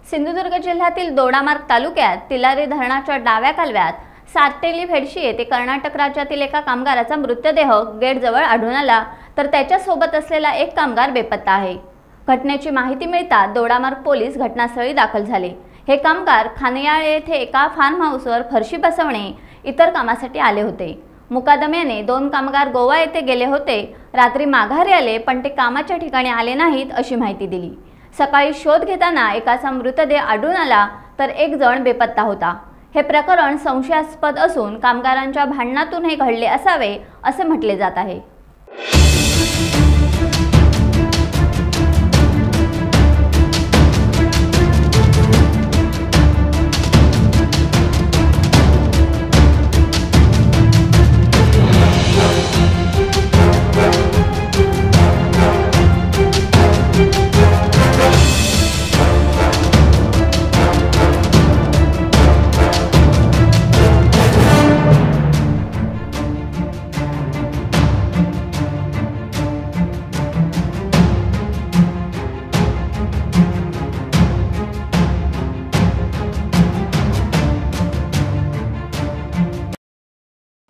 सिंधुदुर्ग जिल्ह्यातील दोडामार्ग तालुक्यात तिलारी धरणाच्या डाव्या कालव्यात सार्टेली फेडशी येथे कर्नाटक राज्यातील एका कामगाराचा मृतदेह गेटजवळ आढळून आला, तर त्याच्या सोबत असलेला एक कामगार बेपत्ता आहे। घटनेची माहिती मिळताच दोडामार्ग पोलीस घटनास्थळी दाखल झाले। हे कामगार खानियाळ येथे एका फार्म हाऊसवर फरशी बसवणे इतर कामासाठी आले होते। मुकादम्याने 2 कामगार गोवा येथे गेले होते। रात्री माघारी आले, पण ते कामाच्या ठिकाणी आले नाहीत अशी माहिती दिली। सकाळी शोध घेताना एकाचा मृतदेह आढळून आला, तर एक जण बेपत्ता होता। हे प्रकरण संशयास्पद असून कामगारांच्या भांडणातून हे घडले असावे असे म्हटले जात आहे।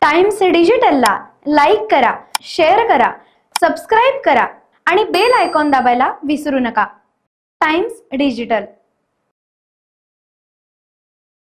टाइम्स डिजिटलला लाईक करा, शेअर करा, सबस्क्राइब करा आणि बेल आयकॉन दाबायला विसरू नका। Times digital.